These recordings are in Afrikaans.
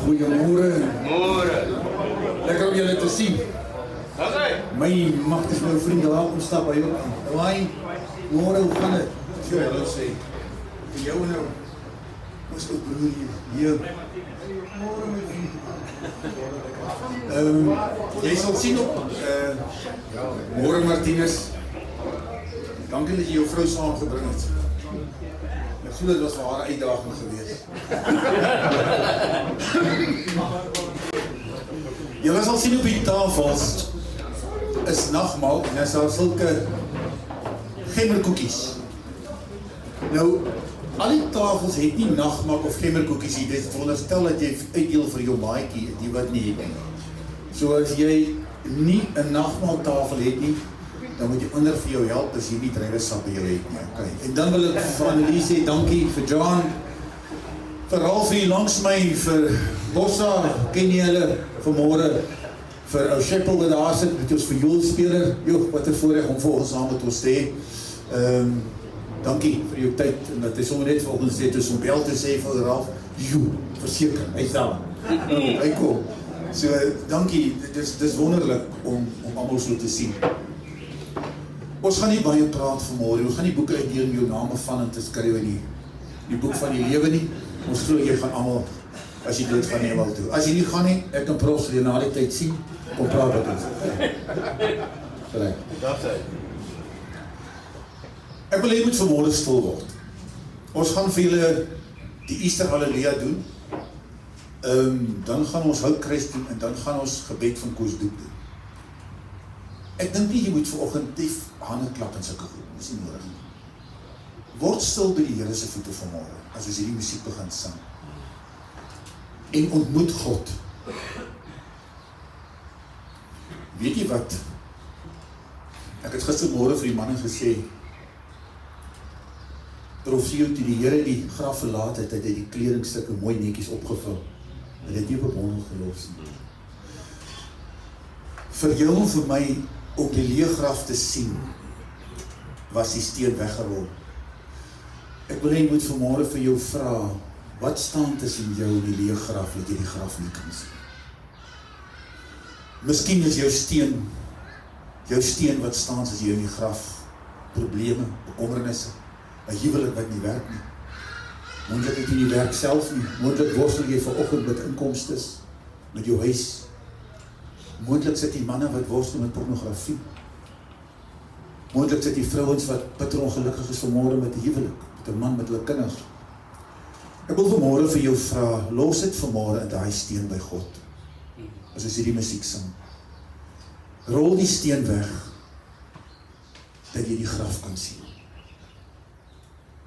Goeiemôre. Môre. Lekker om julle te sien. Okay. My magtig my vriend daar kom stap by jou aan. Haai. Môre, hoe gaan dit? So, hulle sê. Vir jou nou. Ons ou broer hier. Môre my vriend. Jy sal sien op môre Martinus. Dankie dat jy jou vrou saamgebring het. Ek voel dit was vir haar 'n uitdaging geweest. Julle sal sien op die tafels is nagmaal en daar is sulke gemmerkoekies. Nou, al die tafels het nie nagmaal of gemmerkoekies nie. Dit veronderstel dat jy uitdeel vir jou maatjie, die wat nie het nie. So as jy nie 'n nagmaaltafel het nie, dan moet jy ander vir jou help as jy nie drywersap by jou het nie. Okay. En dan wil ek vir Annelies sê dankie, vir John, vir Ralfie langs my, vir Bossa, ken jy hulle vanmôre, vir ou Sheppel wat daar sit met ons vioolspeler. Joh, wat 'n voorreg om volgens saam met ons te hê. Dankie vir jou tyd en dat hy sommer net vir ons sê om bel te sê vir Ralf. Jo, verseker, hy's daar. Hy kom. So dankie, dis wonderlik om almal so te sien. Ons gaan nie baie praat vanmôre. Ons gaan nie boeke uitdeel in jou name van en te skryf in die boek van die lewe nie. Ons glo jy gaan almal as jy dood gaan hemel toe. As jy nie gaan nie, ek kan prof na die tyd sien. Kom praat met ons. Reg. Ek wil hê jy moet vanmôre stil word. Ons gaan vir julle die Easter Halleluja doen. Dan gaan ons houtkruis doen en dan gaan ons gebed van Koosdoek doen. Ek dink nie jy moet vanoggend dief hande klap en sulke goed. Dis nie nodig nie. Word stil by die Here se voete vanmôre as ons hierdie musiek begin sing. En ontmoet God. Weet jy wat? Ek het gistermôre vir die manne gesê, profesie toe die Here die graf verlaat het, het hy die kledingstukke mooi netjies opgevul. Hy het nie op 'n bondel gelos nie. Vir jou en vir my om die leë graf te sien, was die steen weggerol. Ek wil net vanmôre vir jou vra, wat staan tussen jou en die leë graf, dat jy die graf nie kan sien? Miskien is jou steen wat staan as jy in die graf, probleme, bekommernisse, 'n huwelik wat nie werk nie. Moontlik het jy nie werk self nie. Moontlik worstel jy vanoggend met inkomstes, met jou huis. Moontlik sit die manne wat worstel met pornografie. Moontlik sit die vrouens wat bitter ongelukkig is vanmôre met 'n huwelik, met 'n man met hulle kinders. Ek wil vanmôre vir jou vra, los dit vanmôre in daai steen by God. As ons hierdie musiek sing. Rol die steen weg, dat jy die graf kan sien.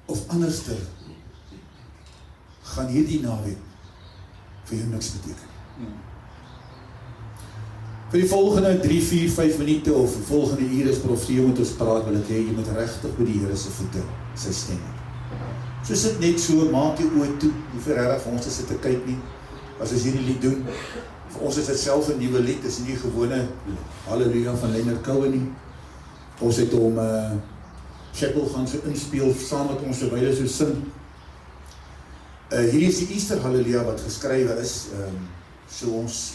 Of anderster, gaan hierdie naweek vir jou niks beteken. Vir die volgende 3, 4, 5 minute of die volgende ure is profesie met ons praat, wil ek hê, jy moet regtig by die Here se voete, sy stem. So sit net so, maak jou oë toe, nie vir regtig vir ons te sit te kyk nie, as ons hierdie lied doen. Vir ons is dit self 'n nuwe lied, dis nie gewone Halleluja van Leonard Cohen nie. Ons het hom Sheppel gaan so inspeel saam met ons terwyl hy so sing. Hierdie is die Easter Halleluja wat geskrywe is, so ons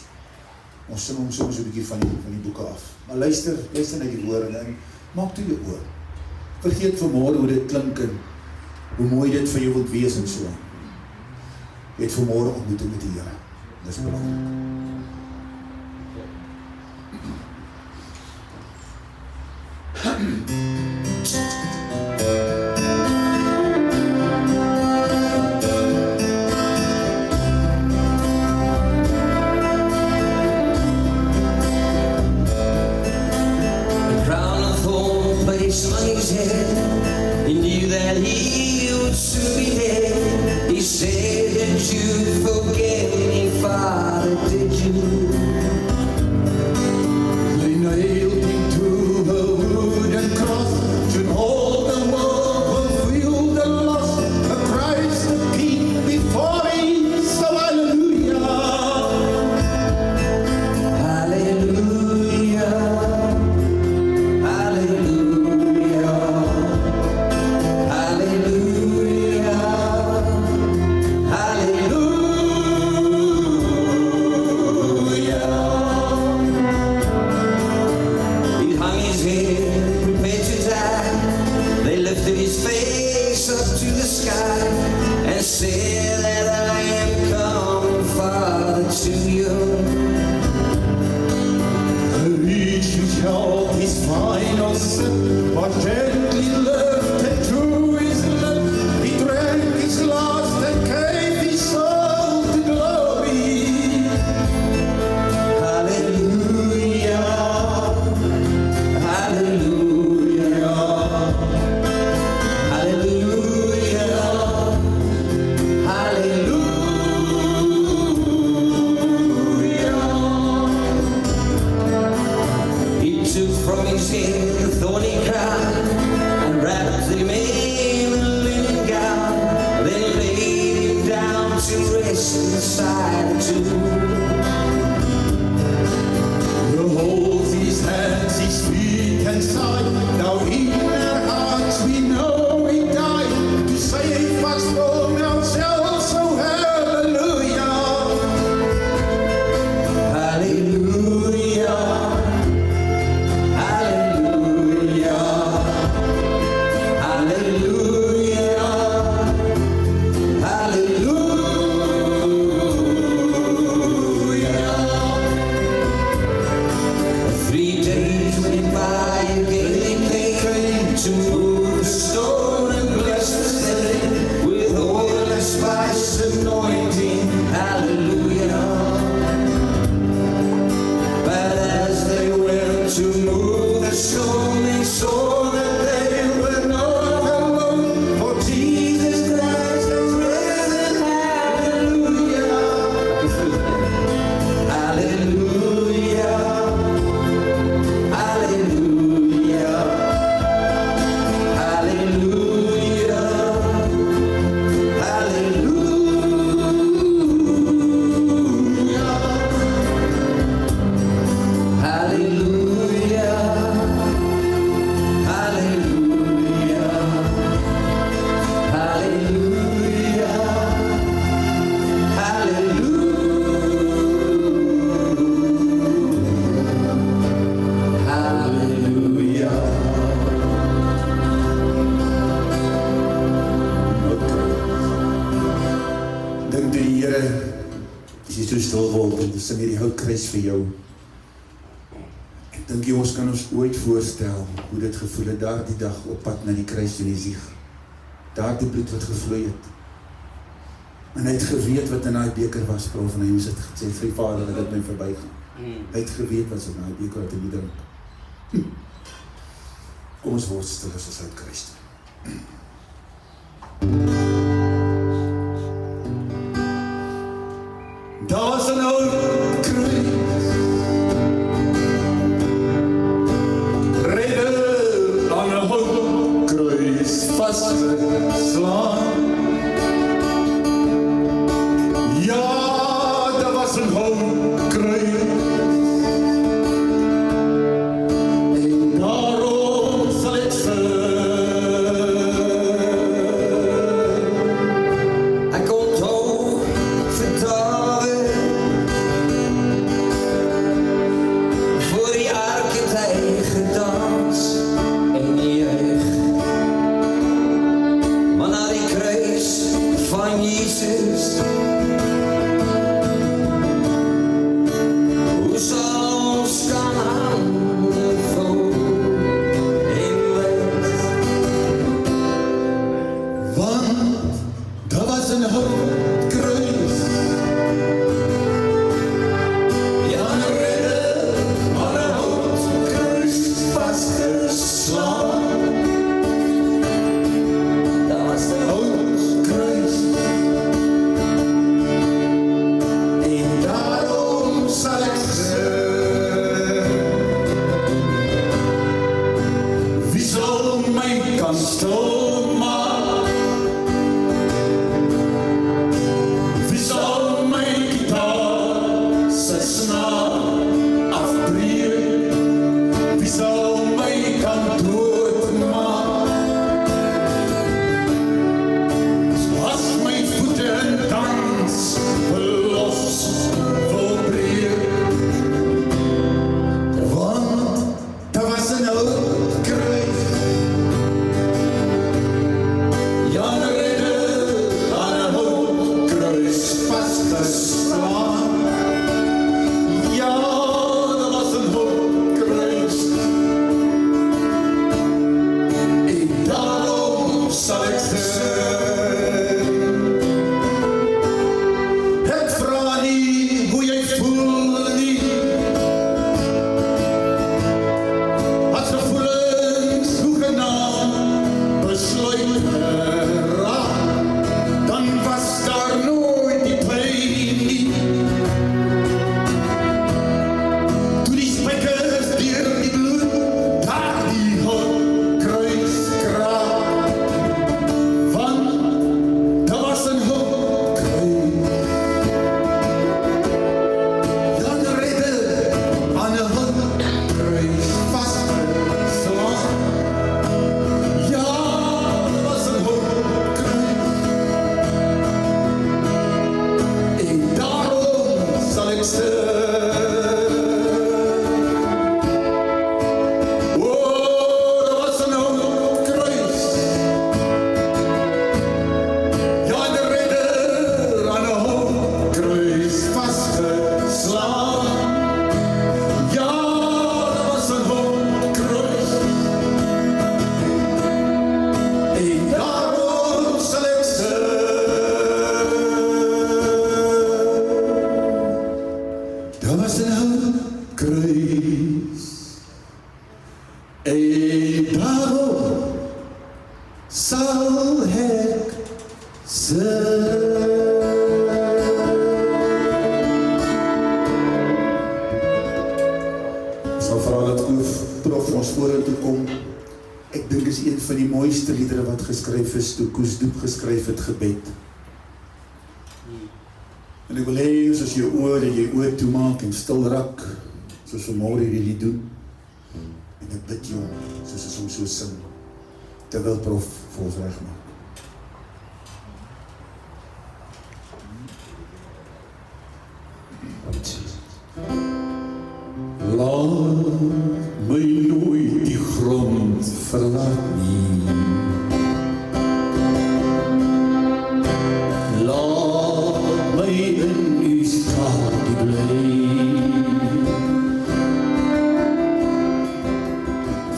sing hom soms 'n bietjie van die boeke af. Maar luister na die woorde en maak toe jou oor. Vergeet vanmôre hoe dit klink en hoe mooi dit vir jou wil wees en so. Jy het vanmôre ontmoeting met die Here. Dis belangrik. He knew that he would soon be dead. He said that you forgave me, Father, did you? They nailed him to a wooden cross to hold the world, fulfill the loss of Christ the King before him. So hallelujah, hallelujah, hallelujah. Hallelujah, hallelujah. side too. You hold his hands, his feet and side. Now in our hearts we know he died to save us from ourselves. So hallelujah, hallelujah, hallelujah, hallelujah, hallelujah. 3 days went by again, they came to move the stone and bless the city with oil and spice anointing. Hallelujah. But as they went to move the stone, they saw that they were not alone, for Jesus Christ has risen. Hallelujah. Hallelujah. Hallelujah. Hallelujah. Hallelujah. Hallelujah. Hallelujah. Hallelujah. Hallelujah. Dink die Here, as jy so stil word, en sing hierdie houtkruis vir jou. Ek dink jy ons kan ons ooit voorstel hoe dit gevoel het daar die dag op pad na die kruis in die sieg. Daar die bloed wat gevloei het. En hy het geweet wat in daai beker was, prof, en hy moes het gesê, vir die Vader, dat dit my verbygaan. Hy het geweet wat so in daai beker wat in die drink. Kom ons word stil as ons houtkruis doen. Daar's 'n ou kruis, redder aan 'n ou kruis vasgeslaan. Ja, daar was 'n ou kruis, en daarom sal ek sing. Ek onthou vir Dawid ons vorentoe kom. Ek dink is een van die mooiste liedere wat geskryf is, toe Koos Doep geskryf het, Gebed. En ek wil hê, soos jy oë toemaak en stil raak, soos vanmôre hierdie lied doen, en ek bid jou, soos ons hom so sing, terwyl prof vir ons reg maak. Laat my nooit die grond verlaat nie. Laat my in u skadu bly.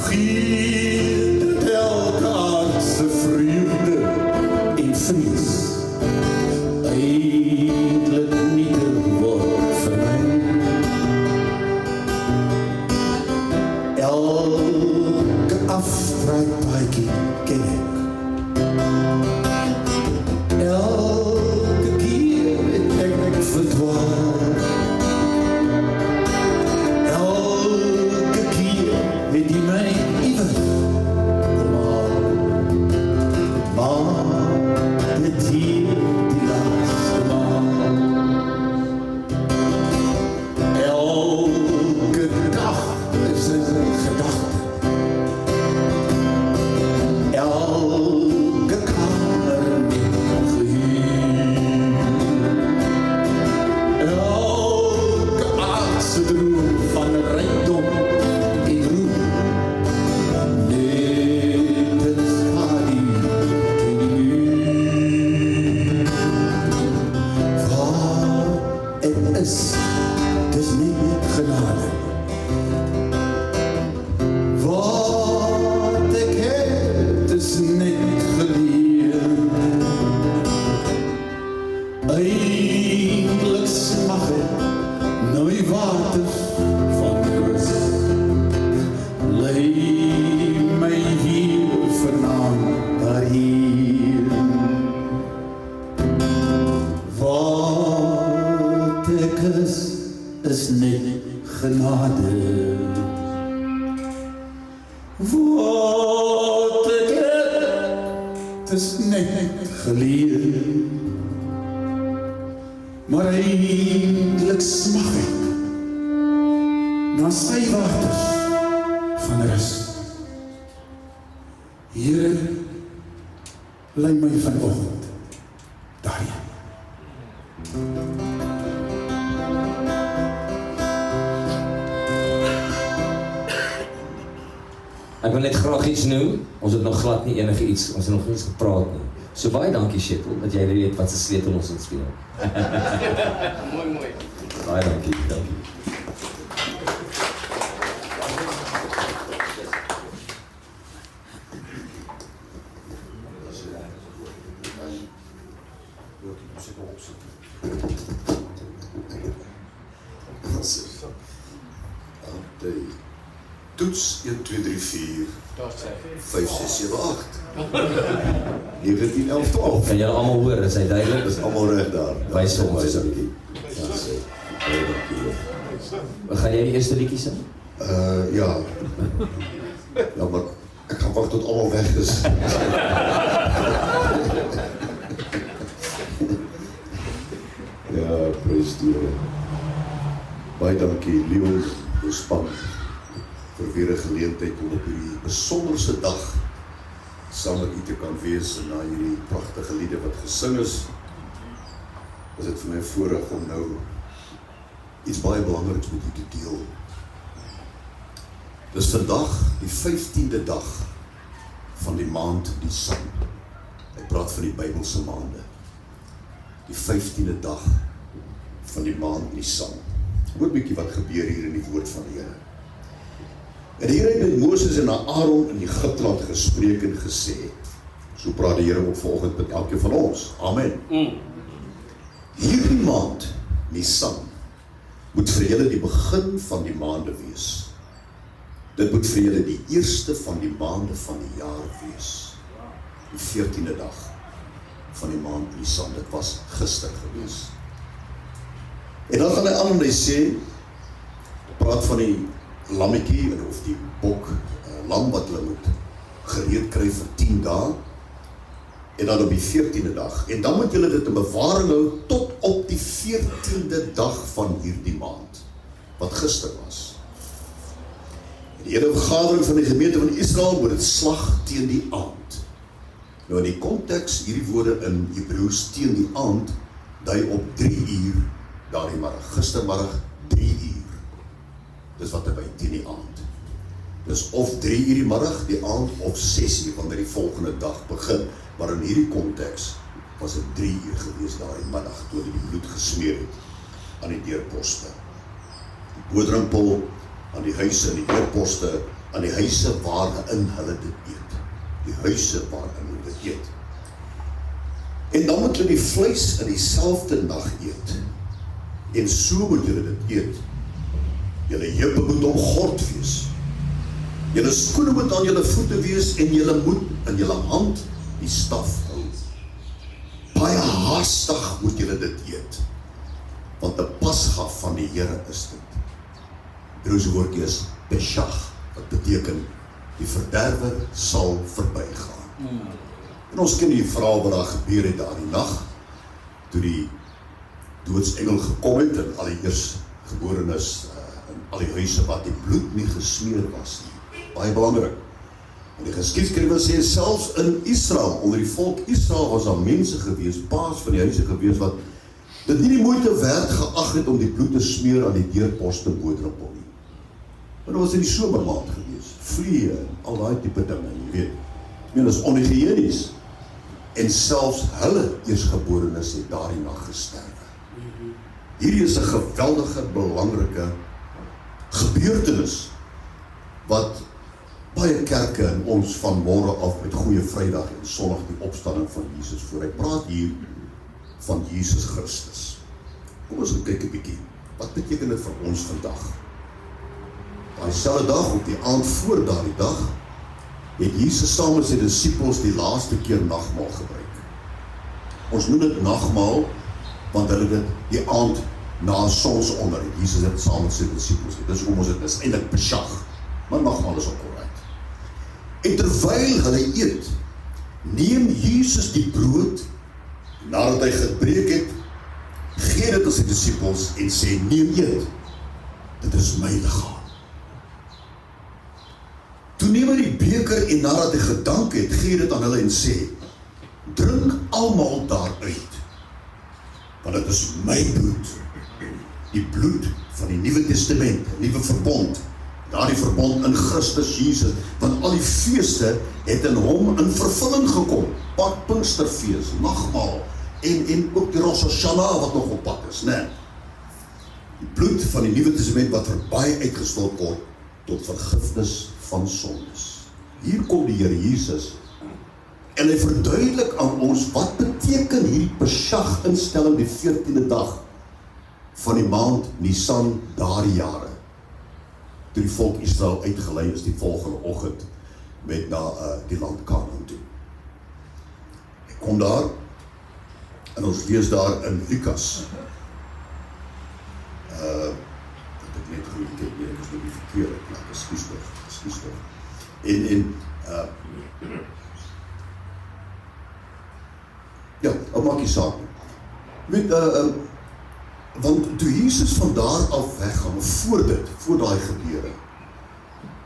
Gee dit elke aardse vreugde en vrees eindelijk nietig word vir my. Elke afdraaipaadjie ken ek. Elke keer het ek verdwaal. Elke keer het die my iewers gemaal. Maar dit hier die laaste maal. Elke dag is een gedachte. Elke kamer net gehuur. Elke aardse droom van rijkdom en roem. Net een skadu teen die muur. Waar ek is, dis net genade. Wat ek het is net geleer. Eindelijk smag ek na die waters van rus. Lei my hier vanaand daarheen. Wat ek is net genade. Wat ek het is net geleer. Maar eindelijk smag ek na sy waters van rus. Here, lei my vanoggend daarheen. Ek wil net graag iets noem, ons het nog glad nie enige iets, ons het nog niets gepraat nie. So baie dankie Sheppel, dat jy weet wat se sleutel ons het speel. Mooi. Baie dankie, dankie. Toets 1, 2, 3, 4, Daar's sy. 5, 6, 7, 8. 19, 11, 12. Kan julle almal hoor, is hy duidelik? Dit is allemaal reg daar. Wys vir ons. Ja, sê. Baie dankie. Gaan jy die eerste liedjie sing? Ja. Ja, maar ek gaan wacht tot allemaal weg is. Ja, prijs die Here. Baie dankie, Leon, die span, vir weer 'n geleentheid om op hierdie besonderse dag saam met u te kan wees en na hierdie pragtige liede wat gesing is dit vir my voorreg om nou iets baie belangriks met u te deel. Dis vandag die 15de dag van die maand Nisan. Ek praat van die Bybelse maande. Die 15de dag van die maand Nisan. Hoor bietjie wat gebeur hier in die woord van die Here. En die Here het met Moses en Aaron in Egipteland gespreek en gesê, so praat die Here ook vanoggend met elkeen van ons. Amen. Hierdie maand, Nisan, moet vir julle die begin van die maande wees. Dit moet vir julle die eerste van die maande van die jaar wees. Die 14de dag van die maand Nisan, dit was gister gewees. En dan gaan hy aan en hy sê, praat van die lammetjie of die bok, lam wat hulle moet gereed kry vir 10 dae, en dan op die 14de dag, en dan moet julle dit in bewaring hou tot op die 14de dag van hierdie maand, wat gister was. En die hele vergadering van die gemeente van Israel moet dit slag teen die aand. Nou in die konteks, hierdie woorde in Hebreëus teen die aand, dui op 3 uur daardie middag, gistermiddag 3 uur. Dis wat by teen die aand. Dis of 3 uur die middag, die aand, of 6 uur, wanneer die volgende dag begin. Maar in hierdie konteks was dit 3 uur gewees daardie middag, toe die bloed gesmeer het aan die deurposte. Die boodrimpel aan die huise en die deurposte, aan die huise waarin hulle dit eet. Die huise waarin hulle dit eet. En dan moet hulle die vleis in dieselfde nag eet. En so moet julle dit eet. Julle heupe moet omgord wees. Julle skoene moet aan julle voete wees en julle moet in julle hand die staf hou. Baie haastig moet julle dit eet, want 'n pasga van die Here is dit. Hebreëse woordjie is Pesach, wat beteken die verderwer sal verbygaan. En ons ken die verhaal wat daar gebeur het daardie nag, toe die doodsengel gekom het en al die eerstgeborenes in al die huise wat die bloed nie gesmeer was nie. Baie belangrik. En die geskiedskrywer sê, selfs in Israel, onder die volk Israel was daar mense gewees, paas van die huise gewees, wat dit nie die moeite werd geag het om die bloed te smeer aan die deurposte boodrimpel nie. Want dit was in die somermaand gewees, vliee en al daai tipe dinge, jy weet. Dit is onhygiënies. En selfs hulle eerstgeborenes het daardie nag gesterwe. Hierdie is 'n geweldige, belangrike gebeurtenis, wat baie kerke in ons van môre af met Goeie Vrydag en Sondag die opstanding van Jesus voor. Hy praat hier van Jesus Christus. Kom ons kyk 'n bietjie. Wat beteken dit vir ons vandag? Daai selfde dag, op die aand voor daardie dag, het Jesus saam met sy disippels die laaste keer nagmaal gebruik. Ons noem dit nagmaal, want hulle dit die aand na sonsonder het. Jesus het saam met sy disippels. Dis hoekom ons dit is eintlik Pesach, maar nagmaal is ook korrek. En terwyl hulle eet, neem Jesus die brood, nadat hy gebreek het, gee dit aan sy disippels en sê, neem eet, dit is my liggaam. Toe neem hy die beker en nadat hy gedank het, gee dit aan hulle en sê, drink almal daaruit, want dit is my bloed, die bloed van die Nuwe Testament, Nuwe Verbond, daardie verbond in Christus Jesus, want al die feeste het in hom in vervulling gekom, Pinksterfees, nagmaal, en ook die Rosh Hashanah wat nog op pad is, né? Die bloed van die Nuwe Testament wat vir baie uitgestort word, tot vergifnis van sondes. Hier kom die Here Jesus, en hy verduidelik aan ons, wat beteken hierdie Pesach instelling die 14de dag, van die maand Nisan daardie jare, toe die volk Israel uitgelei is die volgende oggend met na die land Kanaan toe. Ek kom daar en ons lees daar in Lukas. Dat ek net goed kyk, ek is nou die verkeerde plek, ekskuus tog. Ja, al maak jy saak. Want toe Jesus van daar af weggaan, voor daai gebeure,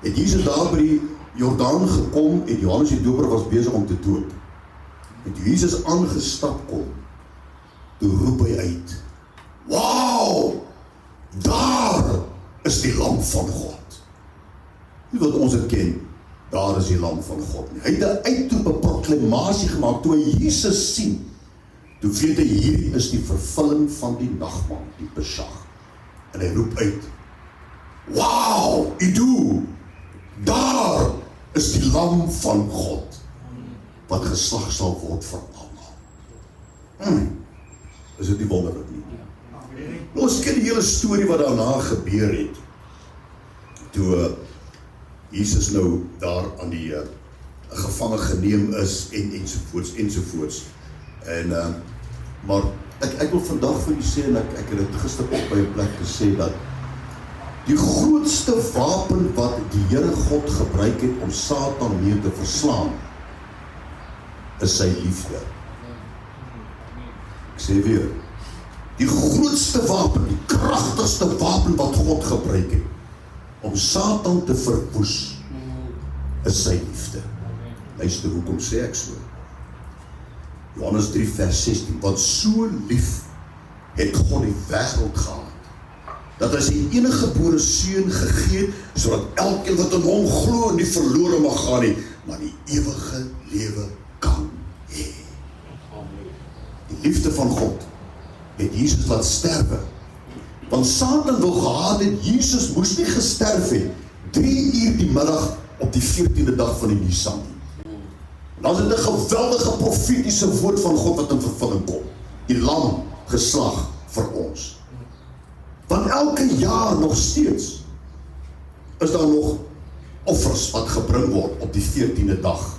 het Jesus daar by die Jordaan gekom en Johannes die Doper was besig om te doop. En toe Jesus aangestap kom, toe roep hy uit, "Wow! Daar is die lam van God." Nie wat ons het ken, daar is die lam van God nie. Hy het 'n uitroep, 'n proklamasie gemaak, toe hy Jesus sien. Toe weet hy, hier is die vervulling van die nagmaal, die Pesach. En hy roep uit, "Wow, Idu, daar is die lam van God, wat geslag sal word vir almal." Is dit nie wonderlik nie? Ons ken die hele storie wat daarna gebeur het, toe Jesus nou daar aan die gevange geneem is, ensovoorts. En, maar ek wil vandag vir u sê, en ek het dit gister ook by 'n plek gesê, dat Die grootste wapen wat die Here God gebruik het om Satan mee te verslaan, is sy liefde. Ek sê weer, die grootste wapen, die kragtigste wapen wat God gebruik het om Satan te verwoes, is sy liefde. Luister, hoekom sê ek so? Johannes 3 vers 16, want so lief het God die wêreld gehad, dat hy sy eniggebore seun gegee het, sodat elkeen wat in hom glo nie verlore mag gaan nie, maar die ewige lewe kan hê. Die liefde van God het Jesus laat sterwe, want Satan wil gehad het, Jesus moes nie gesterf het, 3 uur die middag op die 14de dag van die Nisan. Dan is dit 'n geweldige profetiese woord van God wat in vervulling kom. Die lam geslag vir ons. Want elke jaar nog steeds is daar nog offers wat gebring word op die 14de dag.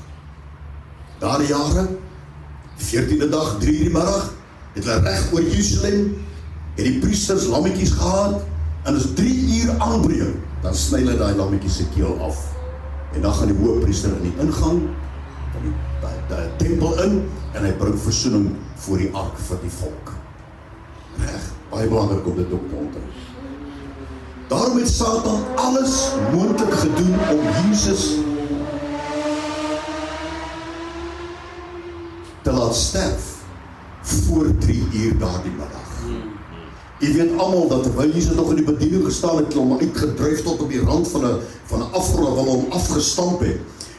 Daardie jare, die 14de dag, 3 uur die middag, het hulle reg oor Jerusalem, het die priesters lammetjies gehad, en as 3 uur aanbreek, dan sny hulle daai lammetjies se keel af. En dan gaan die hoëpriester in die ingang van die tempel in, en hy bring versoening voor die ark vir die volk. Reg, baie belangrik om dit ook te onthou. Daarom het Satan alles moontlik gedoen om Jesus te laat sterf voor 3 uur daardie middag. Jy weet almal dat terwyl Jesus nog in die bediening gestaan het, hom uitgedryf tot op die rand van 'n afgrond waar hom afgestamp het.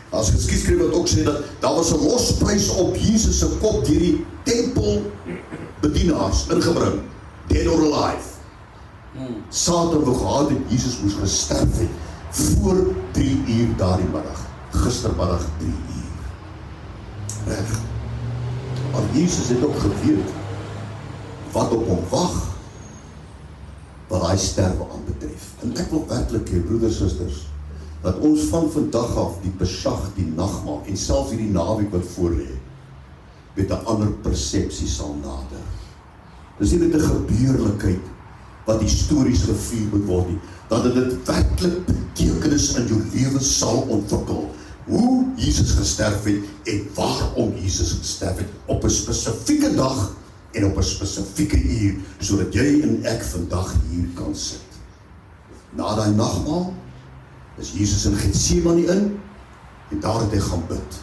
As geskiedskrywer wat ook sê dat daar was 'n losprys op Jesus se kop deur die tempelbedienaars ingebring, dead or alive. Satan wou gehad het Jesus moes gesterf het voor 3 uur daardie middag, gistermiddag 3 uur. Reg. Maar Jesus het ook geweet wat op hom wag, wat hy sterwe aanbetref. En ek wil werklik hê, broeders en susters, dat ons van vandag af die Pesach, die nagmaal en selfs hierdie naweek wat voorlê, met 'n ander persepsie sal nader. Dis nie net 'n gebeurlikheid wat histories gevier moet word nie, dat dit werklik betekenis in jou lewe sal ontwikkel. Hoe Jesus gesterf het en waarom Jesus gesterf het op 'n spesifieke dag en op 'n spesifieke uur, sodat jy en ek vandag hier kan sit. Na daai nagmaal is Jesus in Getsemane in, en daar het hy gaan bid,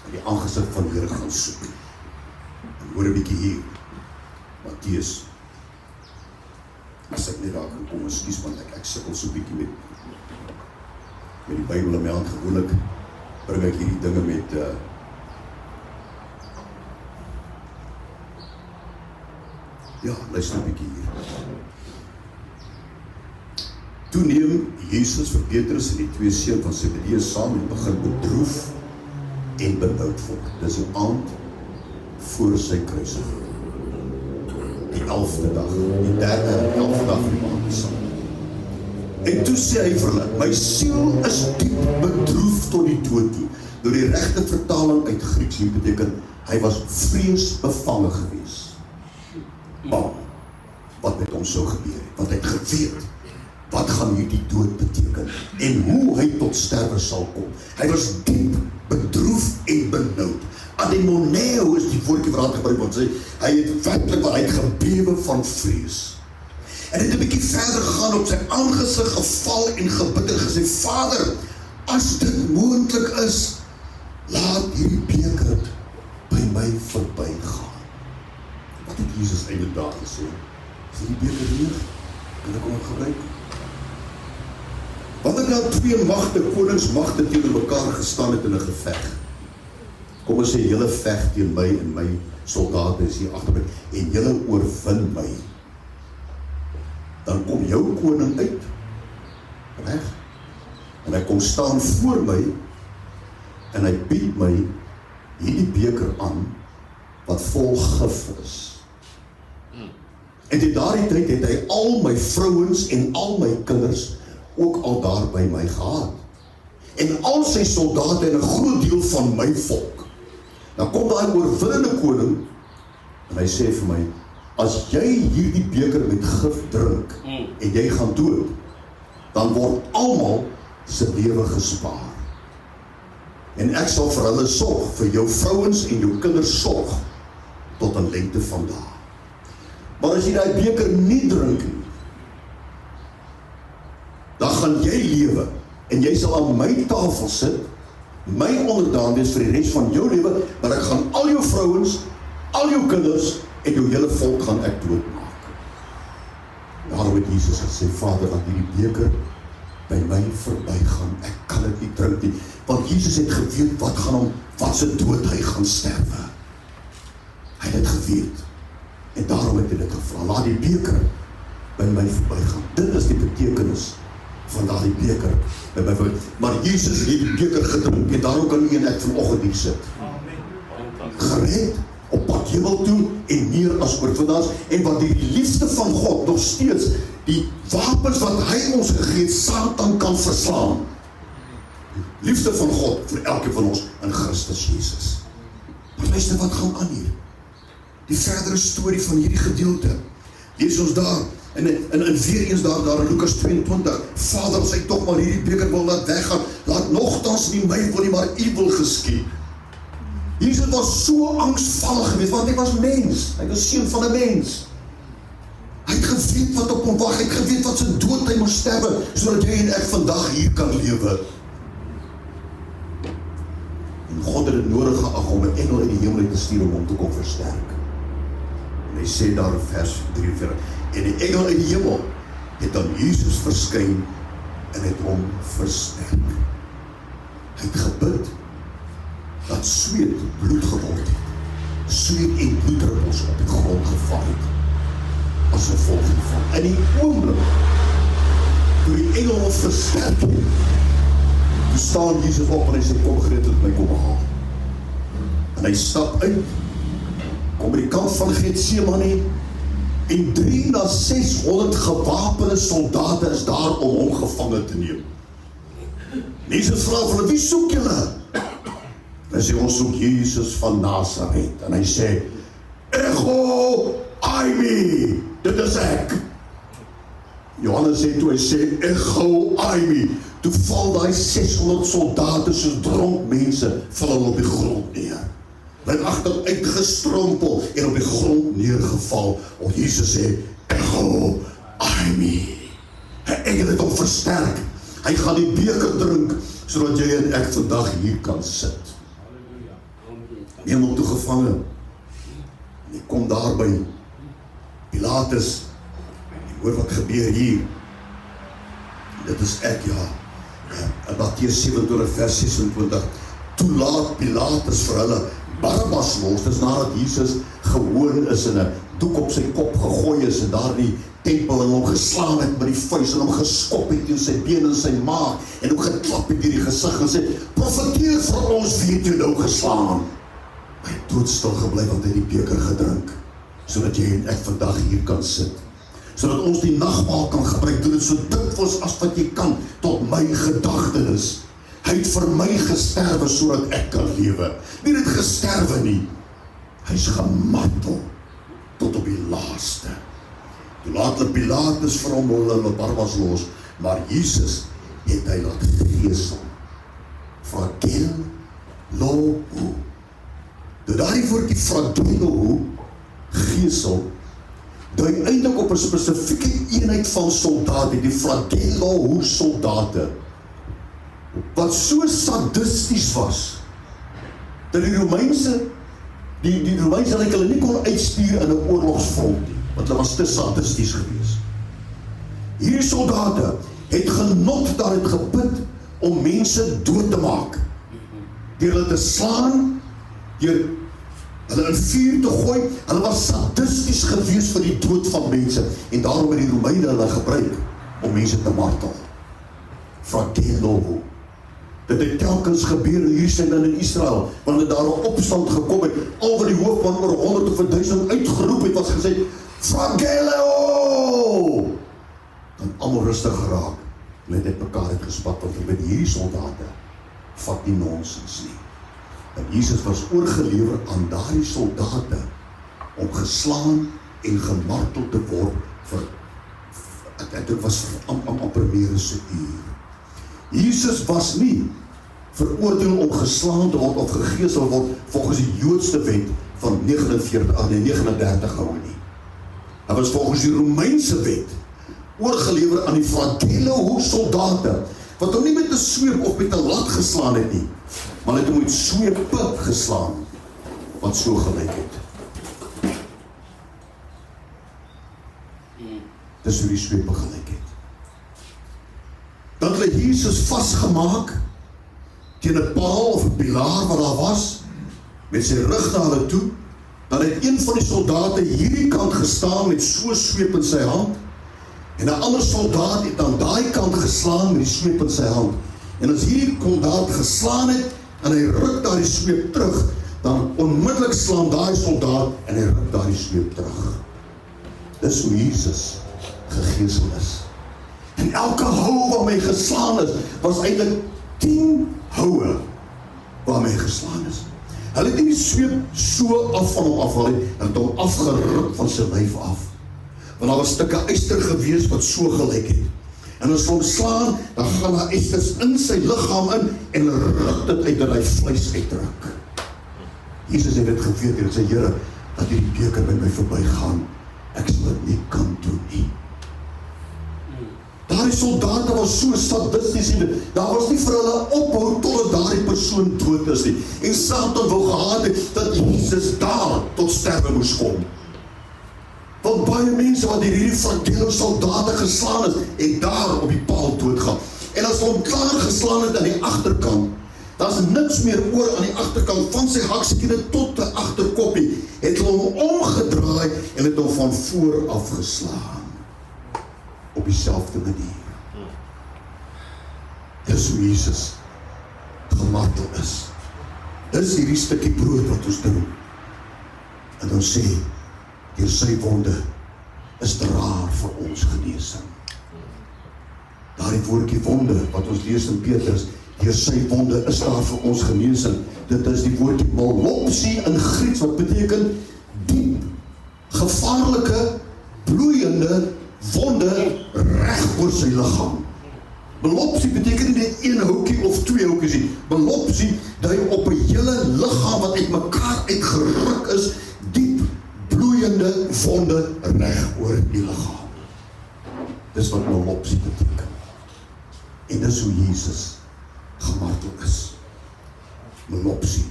en die aangesig van die Here gaan soek. En hoor 'n bietjie hier, Matteus, as ek net daar kan kom, ekskuus, want ek sukkel so bietjie met die Bybel in my hand. Gewoonlik bring ek hierdie dinge met ja, luister 'n bietjie hier. Toe neem Jesus vir Petrus en die 2 seuns van Zebedeus saam en begin bedroef en benoud word. Dis 'n aand voor sy kruisiging. Die 11de dag, die 11de dag van die maand Nisan. En toe sê hy vir hulle, my siel is diep bedroef tot die dood toe. Door die regte vertaling uit Grieks hier beteken, hy was vreesbevange gewees. Bang, wat met hom sou gebeur het, want hy het geweet, wat gaan hierdie dood beteken, en hoe hy tot sterwe sal kom. Hy was diep bedroef en benoud. Ademoneo is die woordjie wat gebruik word, sê, hy het werklik wat hy het gebewe van vrees. En hy het 'n bietjie verder gegaan, op sy aangesig geval en gebid en gesê, Vader, as dit moontlik is, laat hierdie beker by my verbygaan. Wat het Jesus eintlik daar gesê? Is die beker leeg? Kan ek hom gebruik? Wanneer daar 2 magte, koningsmagte teenoor mekaar gestaan het in 'n geveg, kom ons sê, julle veg teen my en my soldate is hier agter my, en julle oorwin my, dan kom jou koning uit, reg? En hy kom staan voor my, en hy bied my hierdie beker aan, wat vol gif is. En in daardie tyd het hy al my vrouens en al my kinders ook al daar by my gehad. En al sy soldate en 'n groot deel van my volk. Dan kom daai oorwinnende koning, en hy sê vir my, as jy hierdie beker met gif drink, en jy gaan dood, dan word almal se lewe gespaar. En ek sal vir hulle sorg, vir jou vrouens en jou kinders sorg, tot aan lengte van dae. Maar as jy daai beker nie drink nie, dan gaan jy lewe, en jy sal aan my tafel sit, my onderdaan wees vir die res van jou lewe, maar ek gaan al jou vrouens, al jou kinders, en jou hele volk gaan ek doodmaak. Daarom het Jesus gesê, Vader, laat hierdie beker by my verbygaan, ek kan dit nie drink nie, want Jesus het geweet wat se dood hy gaan sterwe. Hy het dit geweet, en daarom het hy dit gevra, laat die beker by my verbygaan. Dit is die betekenis van daardie beker by my verbygaan. Maar Jesus het die beker gedrink, en daarom kan nie en ek vanoggend hier sit. Gered, op pad hemel toe, en meer as oorwinnaars, en wat die liefde van God nog steeds, die wapens wat hy ons gegee het, Satan kan verslaan. Liefde van God vir elke van ons in Christus Jesus. Maar luister wat gaan aan hier. Die verdere storie van hierdie gedeelte. Lees ons daar, en weer eens daar in Lukas 22, Vader, as hy tog maar hierdie beker wil laat weggaan, laat nogtans nie my wil nie, maar u wil geskied. Jesus was so angsvallig geweest, want hy was mens, hy was seun van 'n mens. Hy het geweet wat op hom wag, hy het geweet wat sy dood hy moes sterwe, sodat jy en ek vandag hier kan lewe. En God het dit nodig geag om 'n engel uit die hemel te stuur om hom te kom versterk. En hy sê daar in vers 43, en die engel uit die hemel het aan Jesus verskyn en het hom versterk. Hy het gebid dat sweet bloed geword het, sweet en bloeddruppels op die grond geval het, as gevolg hiervan. In die oomblik, toe die engel hom versterk het, toe staan Jesus op en hy sê, kom gereed my kom haal. En hy stap uit, kom by die kant van Getsemane, en 3 na 600 gewapende soldate is daar om hom gevange te neem. Jesus vra vir hulle, wie soek julle? Hy sê, ons soek Jesus van Nazareth. En hy sê, Ego Aimi, dit is ek. Johannes sê toe, hy sê, Ego Aimi. Toe val die 600 soldate soos dronk mense, val hulle op die grond neer. Hulle het agteruit gestrompel en op die grond neergeval. O Jesus sê, Ego Aimi. Hy engel het hom versterk. Hy gaan die beker drink, sodat jy en ek vandag hier kan sit. Neem hom toe gevange. En hy kom daar by Pilatus. En hoor wat gebeur hier. Dit is ek, ja. In Matteus 27 vers 26. Toe laat Pilatus vir hulle Barabbas los. Dis nadat Jesus gewoon is en 'n doek op sy kop gegooi is en daar in die tempel en hom geslaan het met die vuis en hom geskop het in sy bene en sy maag en hom geklap het in die gesig en sê, profeteer vir ons wie het jou nou geslaan. Hy het doodstil gebly want hy het die beker gedrink, sodat jy en ek vandag hier kan sit, sodat ons die nagmaal kan gebruik, doen dit so dikwels as wat jy kan, tot my gedagtenis. Hy het vir my gesterwe, sodat ek kan lewe. Nie net gesterwe nie, hy is gemartel, tot op die laaste. Toe laat hulle Pilatus vir hom hulle Barabbas los, maar Jesus het hy laat geesel. Fragello. Toe daardie woordjie fragello, geesel, dui eintlik op 'n spesifieke eenheid van soldate, die fragello soldate, wat so sadisties was, dat die Romeinse hulle nie kon uitstuur in 'n oorlogsfront nie, want hulle was te sadisties geweest. Hierdie soldate het genot daaruit geput om mense dood te maak, deur hulle te slaan, deur hulle in vuur te gooi. Hulle was sadisties geweest vir die dood van mense, en daarom het die Romeine hulle gebruik om mense te martel. Fragello. Dit het telkens gebeur hier sy dan in Israel, wanneer daar 'n opstand gekom het, al wat die hoofman oor 100 of 1000 uitgeroep het, was gesê, Fragello! Dan almal rustig geraak, hulle het mekaar uitgespat, want hulle weet hierdie soldate vat nie nonsens nie. En Jesus was oorgelewer aan daardie soldate, om geslaan en gemartel te word vir, ek En dit was amper meer as 'n uur. Jesus was nie veroordeel om geslaan te word of gegeesel word volgens die Joodse wet van 39 houe nie. Hy was volgens die Romeinse wet oorgelewer aan die flagelle soldate, wat hom nie met 'n sweep of met 'n lat geslaan het nie, maar het hom met sweepe geslaan, wat so gelyk het. Dis hoe die sweepe gelyk het. Dan het hulle Jesus vasgemaak teen 'n paal of 'n pilaar wat daar was, met sy rug na hulle toe. Dan het een van die soldate hierdie kant gestaan met so 'n sweep in sy hand, en 'n ander soldaat het aan daai kant geslaan met die sweep in sy hand. En as hierdie soldaat geslaan het en hy ruk daardie sweep terug, dan onmiddellik slaan daai soldaat en hy ruk daardie sweep terug. Dis hoe Jesus gegeesel is. En elke hou waarmee hy geslaan is, was eintlik 10 houe waarmee hy geslaan is. Hulle het nie die sweep so af van hom afhaal nie, hulle het hom afgeruk van sy lyf af. Want daar was stukke yster gewees wat so gelyk het. En as hom slaan, dan gaan daar ysters in sy liggaam in en hulle ruk dit uit en hy vleis uitdruk. Jesus het dit geweet en sê, Here, dat hierdie beker by my verbygaan, ek sal dit nie kan doen nie. Daardie soldate was so sadisties en daar was nie vir hulle ophou totdat daardie persoon dood is nie. En Satan wou gehad het dat Jesus daar tot sterwe moes kom. Want baie mense wat hierdie flagelle soldate geslaan is, en daar op die paal doodgaan. En as hom klaar geslaan het aan die agterkant, daar is niks meer oor aan die agterkant van sy haksekiene tot die agterkoppie, het hulle hom omgedraai en het hom van voor af geslaan. Op dieselfde manier. Dis hoe Jesus gemartel is. Dis hierdie stukkie brood wat ons doen. En dan sê, deur sy wonde is daar vir ons genesing. Daardie woordjie wonde wat ons lees in Petrus, deur sy wonde is daar vir ons genesing. Dit is die woordjie malopsie in Grieks wat beteken diep, gevaarlike, bloeiende wonde reg oor sy liggaam. Malopsie beteken nie net een houtjie of twee houtjies nie. Malopsie dui op 'n hele liggaam wat uit mekaar uitgeruk is, diep bloeiende wonde reg oor die liggaam. Dis wat malopsie beteken. En dis hoe Jesus gemartel is. Malopsie.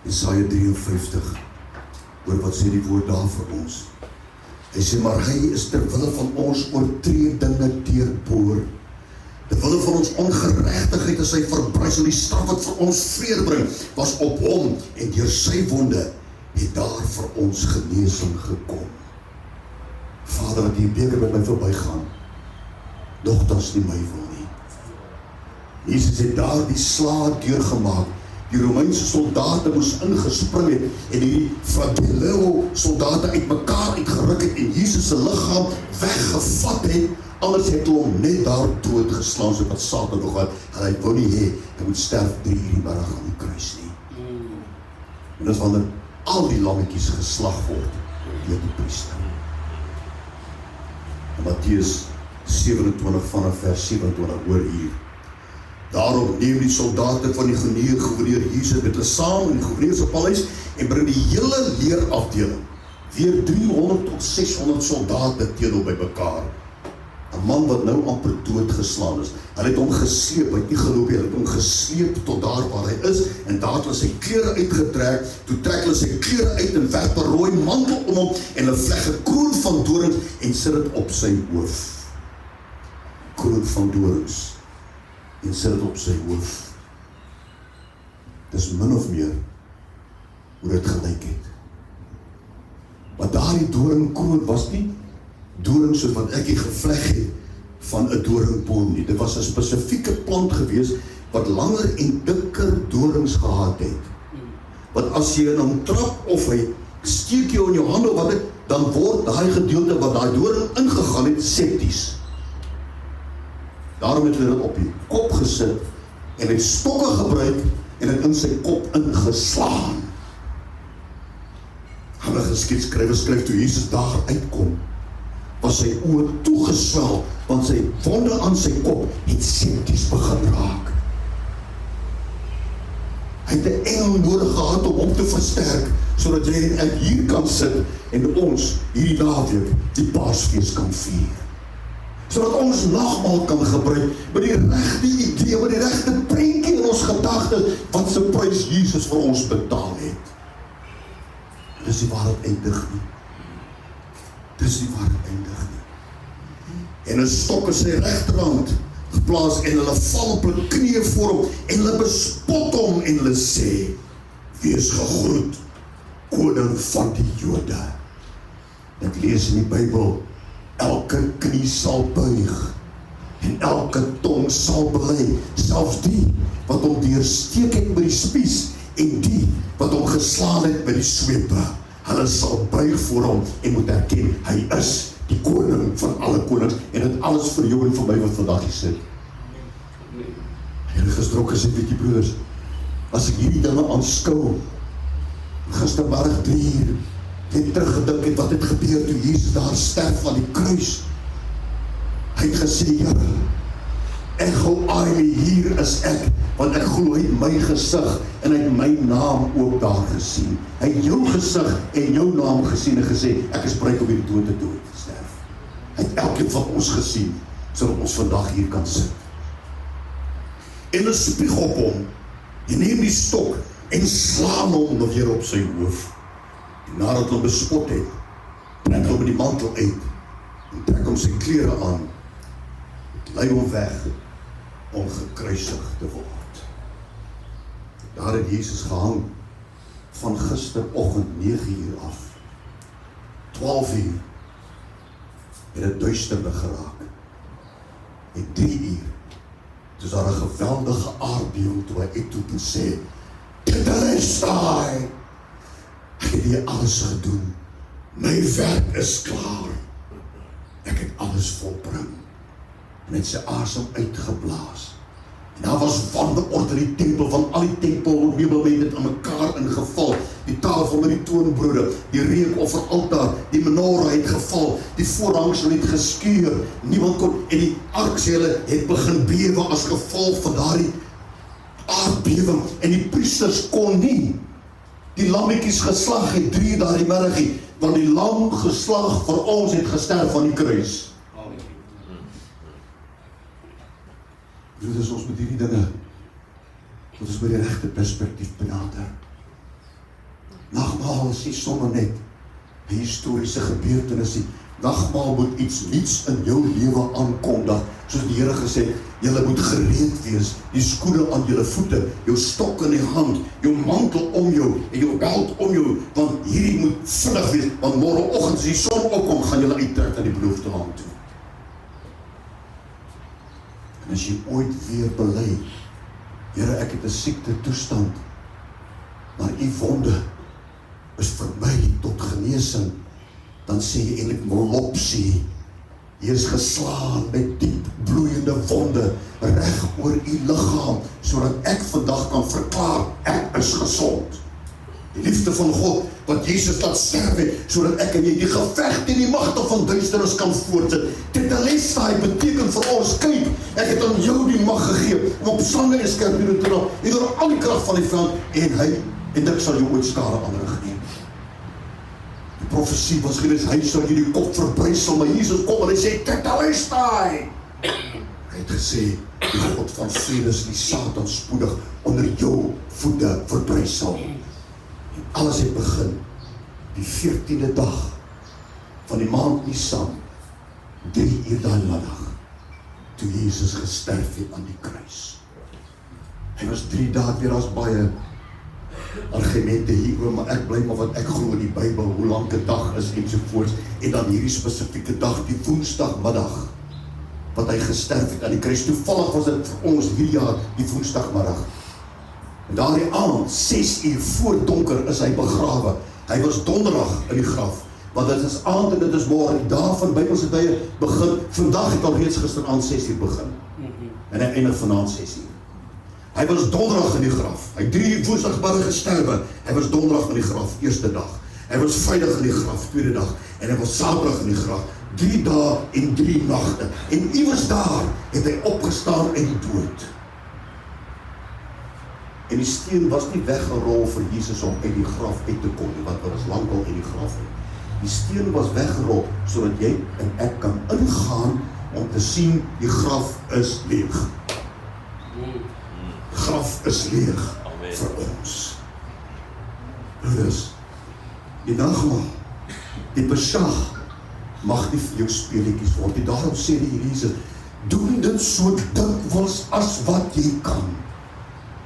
Jesaja 53, hoor wat sê die woord daar vir ons. Hy sê, maar hy is ter wille van ons oortredinge deurboor. Ter wille van ons ongeregtigheid is hy verbrys, en die straf wat vir ons vrede bring, was op hom, en deur sy wonde het daar vir ons genesing gekom. Vader, dat die beker met my verbygaan, nogtans nie my wil nie. Jesus het daar die slaag deurgemaak. Die Romeinse soldate moes ingespring het en die flagelle soldate uit mekaar uitgeruk het en Jesus se liggaam weggevat het, anders het hulle hom net daar doodgeslaan, so wat Satan nog had, en hy wou nie hê, hy moet sterf 3 uur die middag aan die kruis nie. En dis wanneer al die lammetjies geslag word deur die priester. En Matteus 27 vanaf vers 27 hoor hier. Daarom neem die soldate van die gouverneur Jesus met hulle saam in die gouverneur se paleis en bring die hele leerafdeling, weer 300 tot 600 soldate teen hom bymekaar. 'n Man wat nou amper doodgeslaan is. Hulle het hom gesleep, hy het nie geloop, hulle het hom gesleep tot daar waar hy is, en daar het hulle sy klere uitgetrek, toe trek hulle sy klere uit en werp 'n rooi mantel om hom, en hulle vleg 'n kroon van dorings en sit dit op sy hoof. Kroon van dorings. En sit dit op sy hoof. Dis min of meer hoe dit gelyk het. Maar daardie doringkroon was nie doring soos wat ek hier gevleg het van 'n doringboom nie. Dit was 'n spesifieke plant gewees wat langer en dikker dorings gehad het. Want as jy in hom trap of hy steek jou in jou hande wat dit, dan word daai gedeelte wat daai doring ingegaan het septies. Daarom het hulle dit op die kop gesit en het stokke gebruik en het in sy kop ingeslaan. Hulle geskiedskrywer skryf toe Jesus daar uitkom, was sy oë toegeswel, want sy wonde aan sy kop het septies begin raak. Hy het 'n engel nodig gehad om hom te versterk, sodat jy en ek hier kan sit en ons hierdie naweek die Paasfees kan vier. Sodat ons nagmaal kan gebruik met die regte idee, met die regte prentjie in ons gedagtes, wat se prys Jesus vir ons betaal het. Dis nie waar het eindig nie. Dis nie waar het eindig nie. En 'n stok in sy regterhand geplaas en hulle val op hulle knieë voor hom en hulle bespot hom en hulle sê, wees gegroet, koning van die Jode. Ek lees in die Bybel, elke knie sal buig en elke tong sal bely, selfs die wat hom deursteek het met die spies en die wat hom geslaan het met die swepe. Hulle sal buig voor hom en moet erken, hy is die koning van alle konings en dit alles vir jou en vir my wat vandag hier sit. En gister gesê, weet jy broeders, as ek hierdie dinge aanskou, gistermiddag 3 uur, het teruggedink het wat het gebeur toe Jesus daar sterf aan die kruis. Hy het gesê, ja, Ego Aimi, hier is ek, want ek glo hy het my gesig en hy het my naam ook daar gesien. Hy het jou gesig en jou naam gesien en gesê, ek is bereid om hierdie dood te sterf. Hy het elkeen van ons gesien, sodat ons vandag hier kan sit. En hy spieg op hom, en neem die stok, en slaan hom nog weer op sy hoof. En nadat hom bespot het, trek hom die mantel uit, en trek hom sy klere aan, en lei hom weg, om gekruisig te word. Daar het Jesus gehang, van gisteroggend 9 uur af, 12 uur, het het duisterlig geraak, en 3 uur, dus daar 'n geweldige aardbewing toe hy uitroep en sê, Tetelestai! Ek het hier alles gedoen. My werk is klaar. Ek het alles volbring. En het sy asem uitgeblaas. En daar was wanorde in die tempel, van al die tempelmeubels het aan mekaar ingeval. Die tafel met die toonbrode, die reukofferaltaar, die menorah het geval, die voorhangsel het geskeur. Niemand kon, en die ark sê hulle het begin bewe as gevolg van daardie aardbewing, en die priesters kon nie die lammetjies geslag het 3 daardie middag, want die lam geslag vir ons het gesterf van die kruis. Dus ons met hierdie dinge, dat ons by die regte perspektief benader. Nagmaal is nie sommer net 'n historiese gebeurtenis nie. Nagmaal moet iets nuuts in jou lewe aankondig, soos die Here gesê het, julle moet gereed wees, die skoene aan julle voete, jou stok in die hand, jou mantel om jou en jou beld om jou, want hierdie moet vinnig wees, want môreoggend as die son opkom, gaan julle uittrek na die beloofde land toe. En as jy ooit weer bely, Here, ek het 'n siekte toestand, maar u wonde is vir my tot genesing, dan sê jy eintlik molopsie. Jy is geslaan met diep bloeiende wonde reg oor u liggaam, sodat ek vandag kan verklaar, ek is gesond. Die liefde van God, wat Jesus laat sterf het, sodat ek en jy die geveg teen die magte van duisternis kan voortsit. Tetelestai beteken vir ons, kyk, ek het aan jou die mag gegee, om op slange en skorpioene te raak, en door al die krag van die vyand, en dit sal jou ooit skade aanrig nie. Die profesie was gewees, hy sal hierdie kop verbrysel, maar Jesus kom en hy sê, Tetelestai! Hy het gesê, die God van vrede is die Satan spoedig onder jou voete verbrysel. En alles het begin, die 14de dag van die maand Nisan, 3 uur daai middag, toe Jesus gesterf het aan die kruis. Hy was 3 dae weer, as baie argumente hieroor, maar ek bly maar wat ek glo in die Bybel, hoe lank 'n dag is ensovoorts, en dan hierdie spesifieke dag, die woensdagmiddag, wat hy gesterf het aan die kruis. Toevallig was dit vir ons hierdie jaar die woensdagmiddag. En daardie aand, 6 uur voor donker, is hy begrawe. Hy was donderdag in die graf, want dit is aand en dit is môre, die dag van Bybelse tye begin, vandag het al reeds gisteraand 6 uur begin, en hy eindig vanaand 6 uur. Hy was donderdag in die graf, hy 3 woensdagmiddag gesterwe, hy was donderdag in die graf, eerste dag, hy was vrydag in die graf, tweede dag, en hy was saterdag in die graf, 3 dae en 3 nagte. En iewers daar het hy opgestaan uit die dood. En die steen was nie weggerol vir Jesus om uit die graf uit te kom nie, want hy was lankal uit die graf uit. Die steen was weggerol, sodat jy en ek kan ingaan om te sien, die graf is leeg. Die graf is leeg vir ons. Broeders, die nagmaal, die Pesach, mag nie vir jou speletjies word. En daarom sê die Here Jesus, doen dit so dikwels as wat jy kan.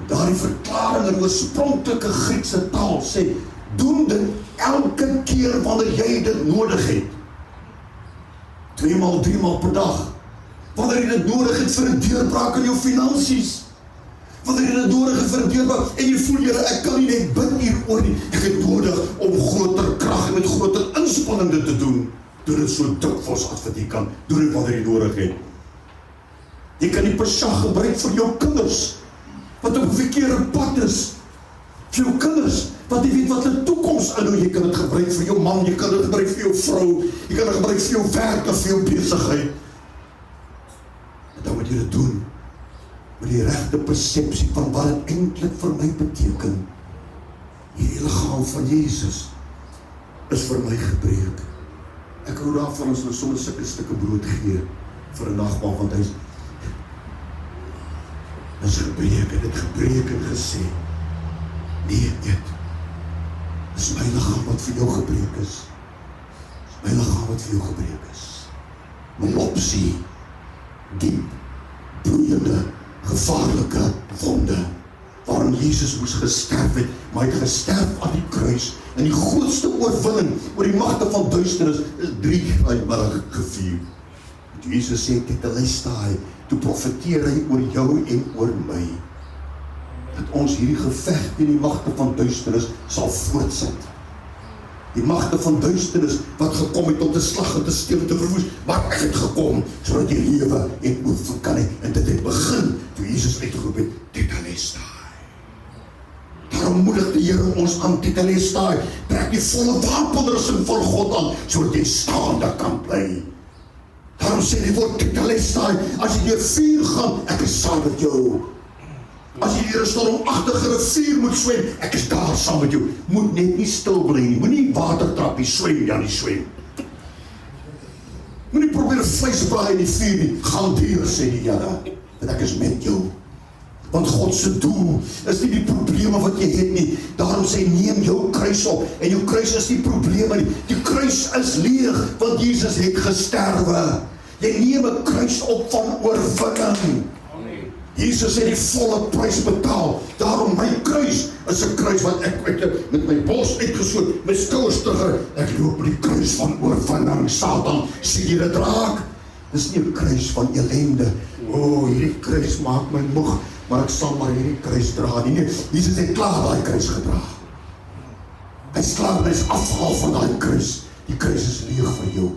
Daardie verklaring in oorspronklike Griekse taal sê, doen dit elke keer wanneer jy dit nodig het. 2 maal, 3 maal per dag. Wanneer jy dit nodig het vir 'n deurbraak in jou finansies. Wanneer jy dit nodig het vir 'n deurbraak en jy voel, Here, ek kan nie net bid hieroor nie. Ek het nodig om groter krag en met groter inspanning dit te doen. Doen dit so dikwels as wat jy kan. Doen dit wanneer jy nodig het. Jy kan die Pesach gebruik vir jou kinders wat op 'n verkeerde pad is. Vir jou kinders wat jy weet wat hulle toekoms inhou. Jy kan dit gebruik vir jou man, jy kan dit gebruik vir jou vrou, jy kan dit gebruik vir jou werk of vir jou besigheid. En dan moet jy dit doen met die regte persepsie van wat dit eintlik vir my beteken. Hierdie liggaam van Jesus is vir my gebreek. Ek hou daarvan as hulle soms sulke stukke brood gee vir 'n nagmaal, want hy is gebreek, en het gebreek en gesê, nee, eet. Dis my liggaam wat vir jou gebreek is. Dis my liggaam wat vir jou gebreek is. My opsie, diep, broeiende, gevaarlike wonde, waarom Jesus moes gesterf het, maar hy het gesterf aan die kruis, en die grootste oorwinning oor die magte van duisternis is 3 middag gevier. Jesus sê, tetelestai, toe profeteer hy oor jou en oor my, dat ons hierdie geveg teen die magte van duisternis sal voortsit. Die magte van duisternis wat gekom het om te slag en te steel en te verwoes, maar ek het gekom, sodat jy lewe en oorvloed kan hê, en dit het begin, toe Jesus uitgeroep het, tetelestai. Daarom moedig die Here ons aan, tetelestai, trek die volle wapenrusting van God aan, sodat jy staande kan bly. Daarom sê die woord tetelestai, as jy deur vuur gaan, ek is saam met jou. As jy deur 'n stormagtige rivier moet swem, ek is daar saam met jou. Moet net nie stil bly nie, moenie watertrappies swem, Janie swem. Moenie probeer vleis braai in die vuur nie, gaan deur, sê die Here, want ek is met jou. Want God se doel is nie die probleme wat jy het nie. Daarom sê, neem jou kruis op. En jou kruis is nie probleme nie. Die kruis is leeg, want Jesus het gesterwe. Jy neem 'n kruis op van oorwinning. Jesus het die volle prys betaal. Daarom my kruis is 'n kruis wat ek met my bors uitgestoot, my skouers terug. Ek loop op die kruis van oorwinning. Satan, sien jy dit raak? Dis nie 'n kruis van ellende. O, hierdie kruis maak my moeg, maar ek sal maar hierdie kruis dra. Nee, Jesus het klaar daai kruis gedra. Hy's klaar, hy's afgehaal van daai kruis. Die kruis is leeg vir jou.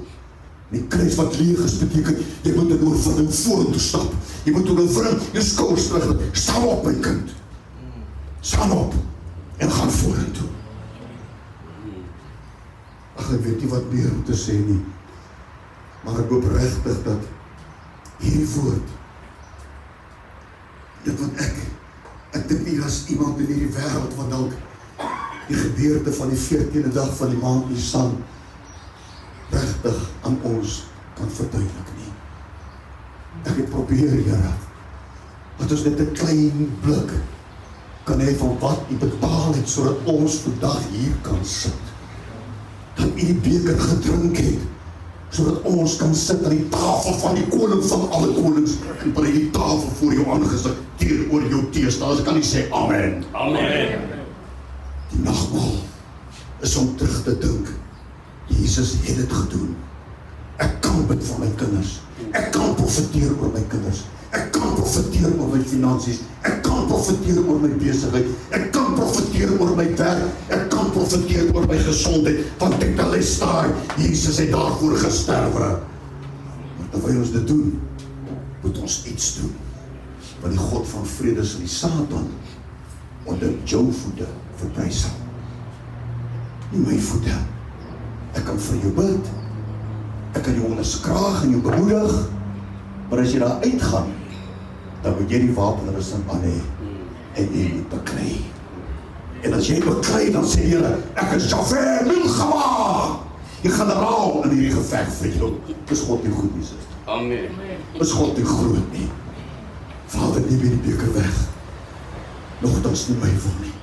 Die kruis wat leeg is, beteken, jy moet in oorwinning vorentoe stap. Jy moet in oorwinning jou skouers terug. Staan op, my kind. Staan op en gaan vorentoe. Ag, ek weet nie wat meer om te sê nie, maar ek hoop regtig dat hierdie woord, dit wat ek dink nie as iemand in hierdie wêreld wat dalk die gebeurte van die 14de dag van die maand Nisan regtig aan ons kan verduidelik nie. Ek het probeer, Here, dat ons net 'n klein blik kan hê van wat U betaal het, sodat ons vandag hier kan sit. Dat U die beker gedrink het, sodat ons kan sit aan die tafel van die koning van alle konings, en by die tafel voor jou aangesig, teenoor jou teestaal. Kan nie sê amen. Amen. Die nagmaal is om terug te dink. Jesus het dit gedoen. Ek kan bid vir my kinders. Ek kan profeteer oor my kinders. Ek kan profeteer oor my finansies. Ek kan profeteer oor my besigheid. Ek kan profeteer oor my werk. Ek kan profeteer oor my gesondheid. Want tetelestai, Jesus het daarvoor gesterwe. Maar terwyl ons dit doen, moet ons iets doen. Want die God van vrede sal die Satan onder jou voete verbrys sal. Nie my voete. Ek kan vir jou bid. ek kan jou onderskraag en jou bemoedig, maar as jy daar uitgaan, dan moet jy die wapenrusting aan hê en jy moet beklei. En as jy beklei, dan sê die Here, ek is Jaffe Milchama, die generaal in hierdie geveg vir jou. Is God nie goed nie, suster? Amen. Is God nie groot nie? Vader, neem die beker weg. Nogtans nie my wil nie.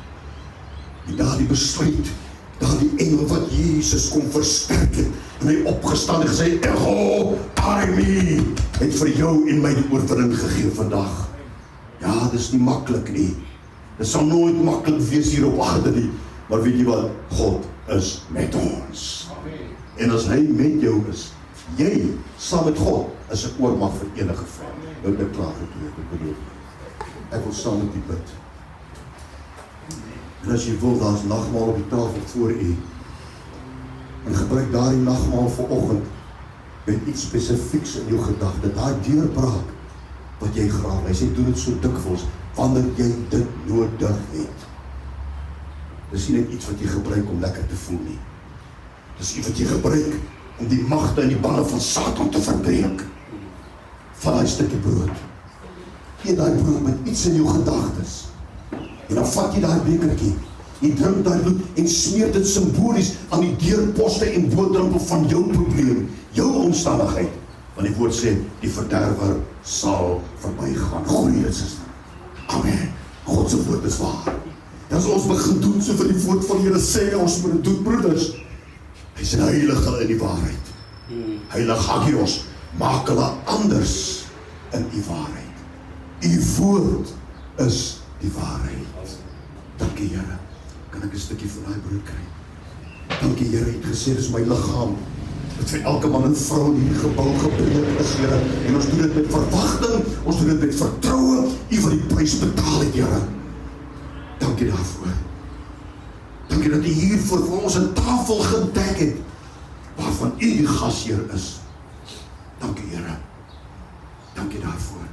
En daardie besluit, daardie engel wat Jesus kom versterk het, en hy opgestaan en gesê, Ego, Arimi, het vir jou en my die oorwinning gegee vandag. Ja, dis nie maklik nie. Dit sal nooit maklik wees hier op aarde nie, maar weet jy wat? God is met ons. En as hy met jou is, jy saam met God is 'n oormag vir enige vyand. Nou dit klaar gedoen, ek bedoel. Ek wil saam met u bid. En as jy wil, daar is nagmaal op die tafel voor u. En gebruik daardie nagmaal vanoggend met iets spesifieks in jou gedagte, daai deurbraak wat jy graag, hy sê doen dit so dikwels, wanneer jy dit nodig het. Dis nie net iets wat jy gebruik om lekker te voel nie. Dis iets wat jy gebruik om die magte en die bande van Satan te verbreek. Vat daai stukkie brood. Eet daai brood met iets in jou gedagtes. En dan vat jy daai bekertjie, jy drink daai bloed en smeer dit simbolies aan die deurposte en boordrempel van jou probleem, jou omstandigheid. Want die woord sê, die verderwer sal verbygaan. Goeie dit, suster. Amen. God se woord is waar. En as ons begin doen so vir die woord van die Here sê, ons moet dit doen, broeders. Hy sê heilig hulle in die waarheid. Heilig Hagios, maak hulle anders in die waarheid. U woord is die waarheid. Dankie Here. Kan ek 'n stukkie van daai brood kry? Dankie Here, het gesê dis my liggaam. Dit vir elke man en vrou in hierdie gebou gebreek is, Here. En ons doen dit met verwagting, ons doen dit met vertroue, U wat die prys betaal het, Here. Dankie daarvoor. Dankie dat U hier vir ons 'n tafel gedek het, waarvan U die gasheer is. Dankie Here. Dankie daarvoor.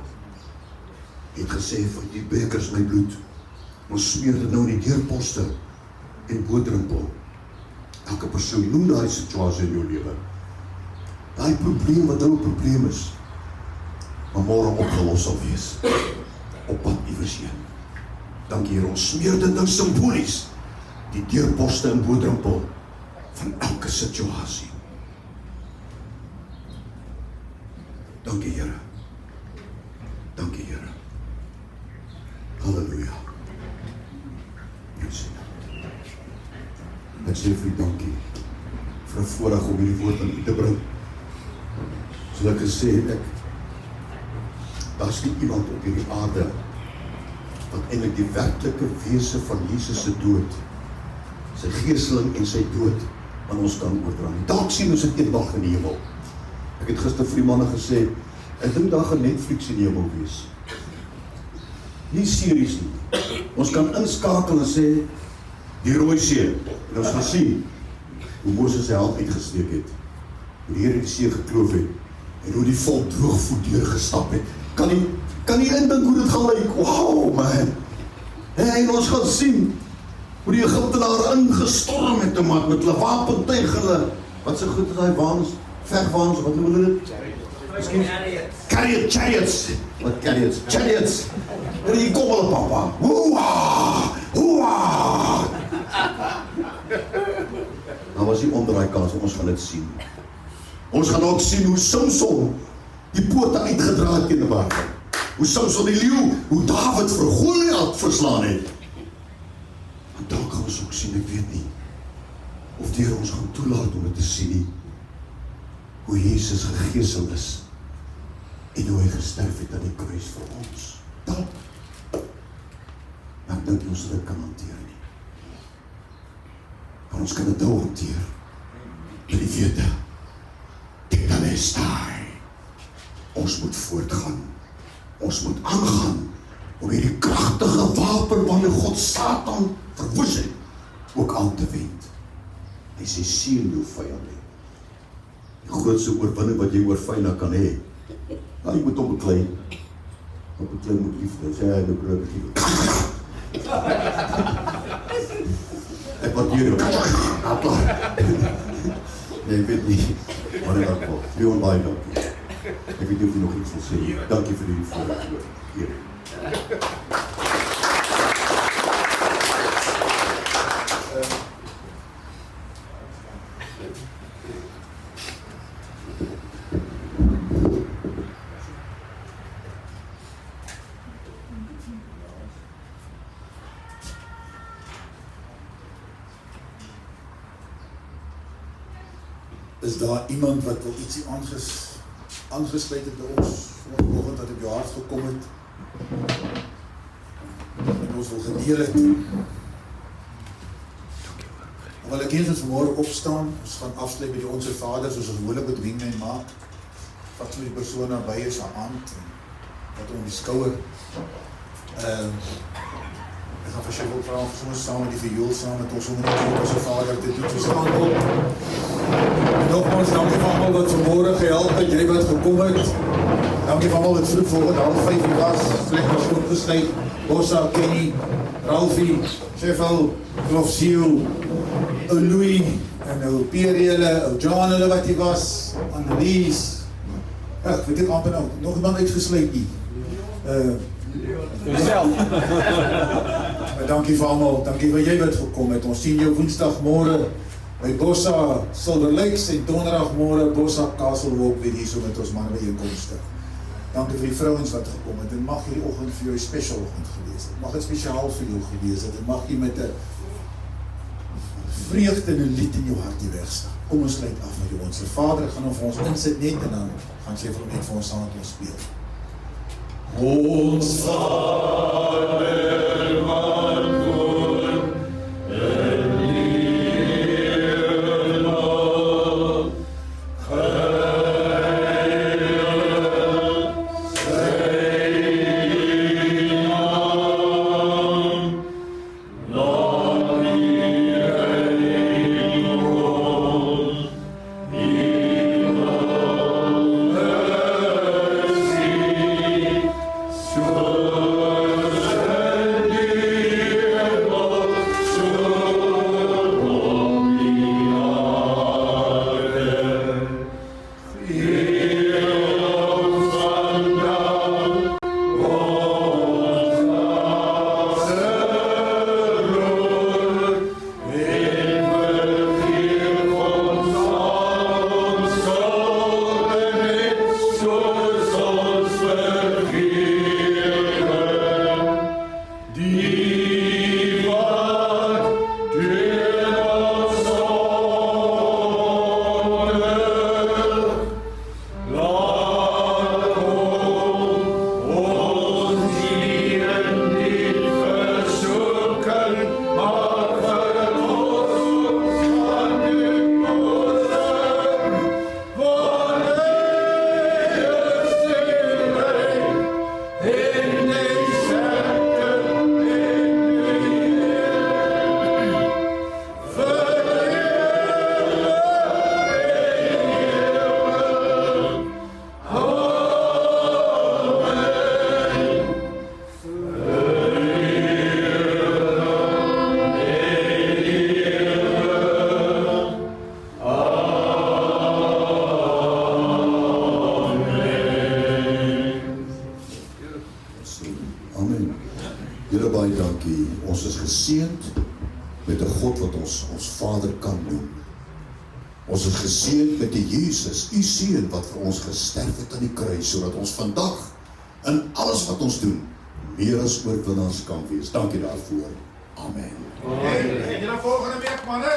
U het gesê van die bekers my bloed. Ons smeer dit nou in die deurposte en boordrempel. Elke persoon, noem daai situasie in jou lewe. Daai probleem wat nou 'n probleem is, maar môre opgelos sal wees. Op pad iewers heen. Dankie Here, ons smeer dit nou simbolies. Die deurposte en boordrempel van elke situasie. Dankie Here. Dankie Here. Halleluja. Ek sê vir U dankie vir 'n voorreg om hierdie woord aan U te bring. Soos ek gesê het, daar's nie iemand op hierdie aarde wat eintlik die werklike wese van Jesus se dood, sy geeseling en sy dood aan ons kan oordra nie. Dalk sien ons dit eendag in die hemel. Ek het gister vir die manne gesê, ek dink daar gaan Netflix in die hemel wees. Nie series nie. Ons kan inskakel en sê, die Rooi See, en ons gaan sien hoe Moses sy hand uitgesteek het, hoe die Here die see gekloof het, en hoe die volk droogvoet deurgestap het. Kan nie indink hoe dit gaan lyk. Wow man. En ons gaan sien hoe die Egiptenare ingestorm het met hulle wapentuig, hulle, wat so goed is daai waans, vegwaans, wat noem hulle dit? Miskien chariots. Wat chariots. En hier kom hulle papa. Hoeha! Hoeha! Nou was die onder daai kans, ons gaan dit sien. Ons gaan ook sien hoe Samson die pote uitgedra het teen die water. Hoe Samson die leeu, hoe Dawid vir Goliat verslaan het. En dan gaan ons ook sien, ek weet nie, of die Here ons gaan toelaat om dit te sien nie, hoe Jesus gegeesel is, en hoe hy gesterf het aan die kruis vir ons. Dan, maar ek dink ons dit kan hanteer nie. Maar ons kan dit nou hanteer, met die wete, Tetelestai. Ons moet voortgaan, ons moet aangaan, om hierdie kragtige wapen waarmee God Satan verwoes het, ook aan te wend. Hy sê, seën jou vyand. Die grootste oorwinning wat jy oor vyande kan hê, nou jy moet hom beklei. Hom beklei met liefde, sê hy, die brood met liefde. Ek wat hier, klaar. Nee, ek weet nie. Maar in elk geval, Leon, baie dankie. Ek weet nie of jy nog iets wil sê. Dankie vir die vooruitwoord. Hier. Is daar iemand wat wil ietsie aangesluit het by ons vanoggend wat op jou hart gekom het en ons wil gedeel het? Dan wil ek eens ons vanmorgen opstaan, ons gaan afsluit by die Onse Vader soos ons gewoonlik met wingman maak. Vat so die persoon nabij is haar hand en wat om die skouer. Ek gaan vir sy wil vraag, soms saam met die viool saam met ons om die Onse Vader te doen. So staan op. Nogmaals, dankie van allemaal wat vanmorgen gehelp het, jy wat gekom het. Dankie van allemaal wat vroeg volgende 4:30 was, vlek was opgesluit. Bossa, Kenny, Ralfie, Sheffel, Prof. Siel, ou Louis, en ou Pierre, ou John hulle wat die was, Annelies. Ek weet ek amper nou, nog iemand uitgesluit nie. Jezelf. Dankie vir allemaal, dankie vir jy wat gekom het. Ons sien jou woensdagmorgen by Bossa Silver Lakes en donderdagmorgen Bossa Castlewalk weer hier so met ons manne bijeenkomste. Dankie vir die vrouwens wat gekom het en mag hierdie oggend vir jou een special oggend gewees het. Mag het speciaal vir jou gewees het en mag jy met een vreugde en een lied in jou hart die wegstaan. Kom ons sluit af met jou Onse Vader, gaan ons vir ons insit net en dan gaan sy vir net vir ons saam met ons speel. Ons Vader, wat woon in met 'n God wat ons Vader kan noem. Ons is geseënd met die Jesus, u seun wat vir ons gesterf het aan die kruis, sodat ons vandag in alles wat ons doen meer as oorwinnaars kan wees. Dankie daarvoor. Amen. Hey, en julle volgende week manne.